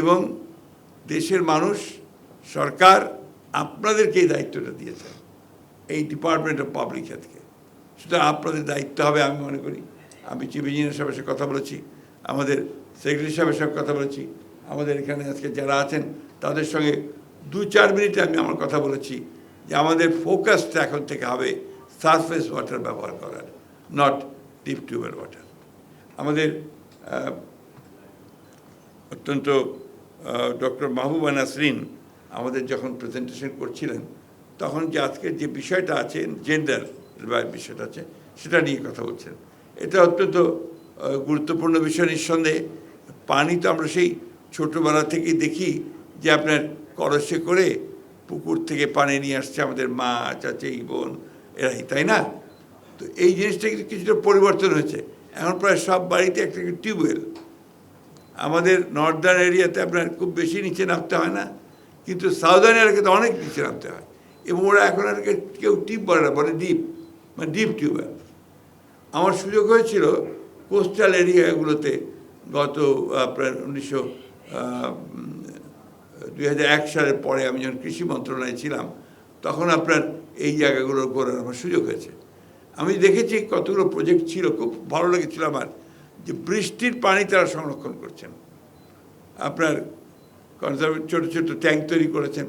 এবং দেশের মানুষ সরকার আপনাদেরকে এই দায়িত্বটা দিয়েছে, এই ডিপার্টমেন্ট অফ পাবলিক হেলথকে। সুতরাং আপনাদের দায়িত্ব হবে, আমি মনে করি। আমি চিফ ইঞ্জিনিয়ার সাহেবের সাথে কথা বলেছি, আমাদের সেক্রেটারি সাহেবের সাথে কথা বলেছি, আমাদের এখানে আজকে যারা আছেন তাদের সঙ্গে 2-4 মিনিটে আমি আমার কথা বলেছি যে আমাদের ফোকাসটা এখন থেকে হবে সারফেস ওয়াটার ব্যবহার করার, নট ডিপ টিউবের ওয়াটার। আমাদের অত্যন্ত ডক্টর মাহবুবা নাসরিন আমাদের যখন প্রেজেন্টেশন করছিলেন তখন যে আজকের যে বিষয়টা আছে, জেন্ডার বিষয়টা আছে, সেটা নিয়ে কথা বলছেন। এটা অত্যন্ত গুরুত্বপূর্ণ বিষয় নিঃসন্দেহে। পানি তো আমরা সেই ছোটোবেলা থেকেই দেখি যে আপনার কলসে করে পুকুর থেকে পানি নিয়ে আসছে আমাদের মা, চাচি, বোন এরাই, তাই না? তো এই জিনিসটা কিন্তু কিছুটা পরিবর্তন হয়েছে। এখন প্রায় সব বাড়িতে একটা টিউবওয়েল। আমাদের নর্দার্ন এরিয়াতে আপনার খুব বেশি নিচে নামতে হয় না, কিন্তু সাউদার্ন এলাকাতে অনেক নিচে নামতে হয়। এবং ওরা এখন আর কেউ টিপ বলে না, বলে ডিপ, মানে ডিপ টিউবওয়েল। আমার সুযোগ হয়েছিল কোস্টাল এরিয়াগুলোতে গত আপনার 2001 সালের পরে আমি যখন কৃষি মন্ত্রণালয়ে ছিলাম তখন আপনার এই জায়গাগুলো ঘোরার আমার সুযোগ হয়েছে। আমি দেখেছি কতগুলো প্রজেক্ট ছিল, খুব ভালো লেগেছিল আমার, যে বৃষ্টির পানি তারা সংরক্ষণ করছেন। আপনার কনজার্ভেট ছোটো ছোটো ট্যাঙ্ক তৈরি করেছেন,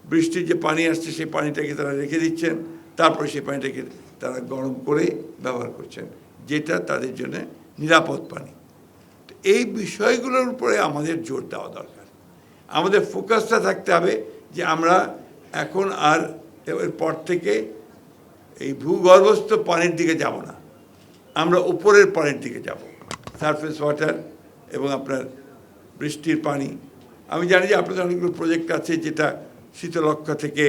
বৃষ্টির যে পানি আসছে সেই পানিটাকে তারা রেখে দিচ্ছেন, তারপরে সেই পানিটাকে তারা গরম করে ব্যবহার করছেন, যেটা তাদের জন্য নিরাপদ পানি। তো এই বিষয়গুলোর উপরে আমাদের জোর দেওয়া দরকার। আমাদের ফোকাসটা থাকতে হবে যে আমরা এখন আর এরপর থেকে এই ভূগর্ভস্থ পানির দিকে যাব না, আমরা উপরের পানির দিকে যাব, সারফেস ওয়াটার এবং আপনার বৃষ্টির পানি। আমি জানি যে আপনাদের অনেকগুলো প্রজেক্ট আছে যেটা শীতলক্ষ্যা থেকে,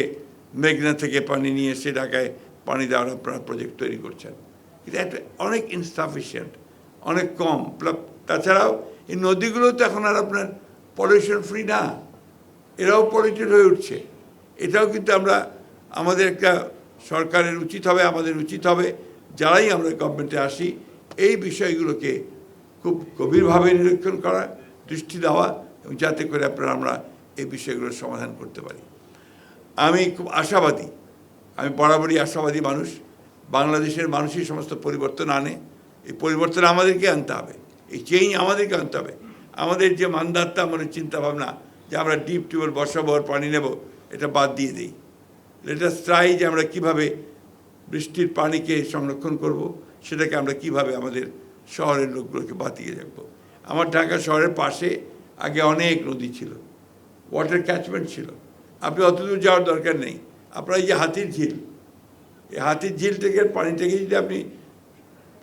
মেঘনা থেকে পানি নিয়ে এসে ঢাকায় পানি দেওয়ার আপনারা প্রজেক্ট তৈরি করছেন, কিন্তু এটা অনেক ইনসাফিসিয়েন্ট, অনেক কম। তাছাড়াও এই নদীগুলো তো এখন আর আপনার পলিউশন ফ্রি না, এরাও পলিউটেড হয়ে উঠছে। এটাও কিন্তু আমাদের একটা সরকারের উচিত হবে, আমাদের উচিত হবে যারাই আমরা গভর্নমেন্টে আসি এই বিষয়গুলোকে খুব গভীরভাবে নিরীক্ষণ করা, দৃষ্টি দেওয়া, এবং যাতে করে আমরা এই বিষয়গুলোর সমাধান করতে পারি। আমি খুব আশাবাদী, আমি বরাবরই আশাবাদী মানুষ। বাংলাদেশের মানুষই সমস্ত পরিবর্তন আনে, এই পরিবর্তন আমাদেরকে আনতে হবে, এই চেঞ্জ আমাদেরকে আনতে হবে। আমাদের যে মানদাত্তা, আমাদের চিন্তাভাবনা যে আমরা ডিপ টিউবওয়েল বসাবো আর পানি নেব, এটা বাদ দিয়ে দিই। লেট আস ট্রাই যে আমরা কীভাবে বৃষ্টির পানিকে সংরক্ষণ করব, সেটাকে আমরা কিভাবে আমাদের শহরের লোকগুলোকে বাঁচিয়ে রাখবো। আমার ঢাকা শহরের পাশে আগে অনেক নদী ছিল, ওয়াটার ক্যাচমেন্ট ছিল, আপনি অত দূর যাওয়ার দরকার নেই। আপনার এই যে হাতির ঝিল, এই হাতির ঝিল থেকে পানিটাকে যদি আপনি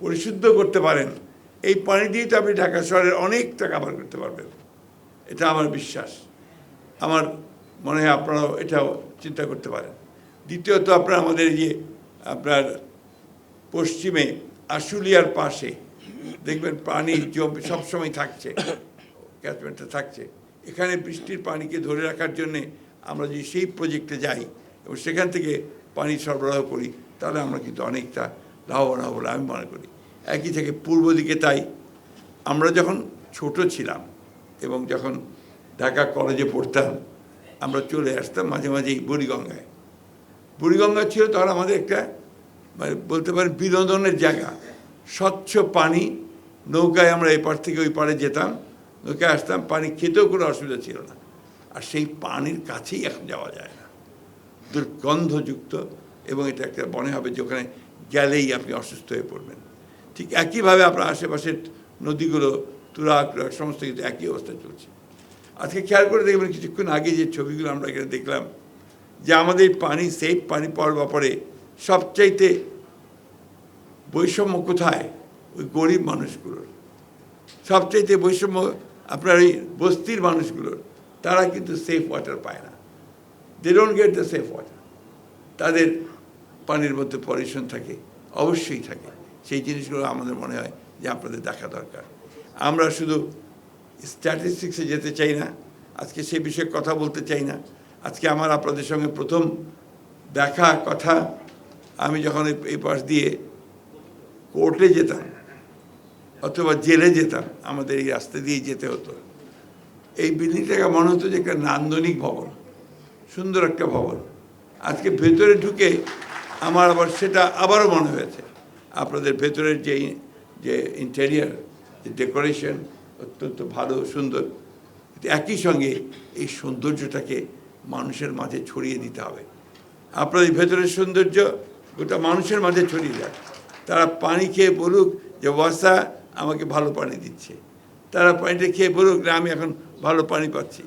পরিশুদ্ধ করতে পারেন, এই পানি দিয়েই তো আপনি ঢাকা শহরের অনেকটা কাভার করতে পারবেন। এটা আমার বিশ্বাস, আমার মনে হয় আপনারাও এটাও চিন্তা করতে পারেন। দ্বিতীয়ত আমাদের যে আপনার পশ্চিমে আশুলিয়ার পাশে দেখবেন পানি জমে সবসময় থাকছে, ক্যাচমেন্টটা থাকছে। এখানে বৃষ্টির পানিকে ধরে রাখার জন্যে আমরা যদি সেই প্রজেক্টে যাই এবং সেখান থেকে পানি সরবরাহ করি, তাহলে আমরা কিন্তু অনেকটা লাভবান হব বলে আমি মনে করি। একই থেকে পূর্ব দিকে তাই। আমরা যখন ছোট ছিলাম এবং যখন ঢাকা কলেজে পড়তাম, আমরা চলে আসতাম মাঝে মাঝেই বুড়িগঙ্গায়। বুড়িগঙ্গা ছিল তখন আমাদের একটা মানে বলতে পারেন বিনোদনের জায়গা, স্বচ্ছ পানি, নৌকায় আমরা এপার থেকে ওই পাড়ে যেতাম, নৌকায় আসতাম, পানি খেতেও কোনো অসুবিধা ছিল না। আর সেই পানির কাছেই এখন যাওয়া যায় না, দুর্গন্ধযুক্ত, এবং এটা একটা মনে হবে যে ওখানে গেলেই আপনি অসুস্থ হয়ে পড়বেন। ঠিক একইভাবে আপনার আশেপাশের নদীগুলো, তুরাগ সমস্ত কিন্তু একই অবস্থায় চলছে। আজকে খেয়াল করে দেখবেন কিছুক্ষণ আগে যে ছবিগুলো আমরা এখানে দেখলাম, যে আমাদের পানি সেফ পানি পাওয়ার ব্যাপারে সবচাইতে বৈষম্য কোথায়? ওই গরিব মানুষগুলোর সবচাইতে বৈষম্য আপনার এই বস্তির মানুষগুলোর। তারা কিন্তু সেফ ওয়াটার পায় না, they don't get the safe water. তাদের পানির মধ্যে পলিউশন থাকে, অবশ্যই থাকে। সেই জিনিসগুলো আমাদের মনে হয় যে আপনাদের দেখা দরকার। আমরা শুধু স্ট্যাটিস্টিক্সে যেতে চাই না, আজকে সে বিষয়ে কথা বলতে চাই না। আজকে আমার আপনাদের সঙ্গে প্রথম দেখা কথা, আমি যখন এই পাশ দিয়ে কোর্টে যেতাম অথবা জেলে যেতাম, আমাদের এই রাস্তা দিয়ে যেতে হতো, এই বিল্ডিংটাকে মনে হতো যে একটা নান্দনিক ভবন, সুন্দর একটা ভবন। আজকে ভেতরে ঢুকে আমার আবার সেটা আবারও মনে হয়েছে। আপনাদের ভেতরের যে ইন্টেরিয়ার, যে ডেকোরেশন অত্যন্ত ভালো, সুন্দর। একই সঙ্গে এই সৌন্দর্যটাকে মানুষের মাঝে ছড়িয়ে দিতে হবে। আপনাদের ভেতরের সৌন্দর্য গোটা মানুষের মাঝে ছড়িয়ে যায়। তারা পানি খেয়ে বলুক যে ওয়াসা আমাকে ভালো পানি দিচ্ছে, তারা পানিটা খেয়ে বলুক না আমি এখন ভালো পানি পাচ্ছি।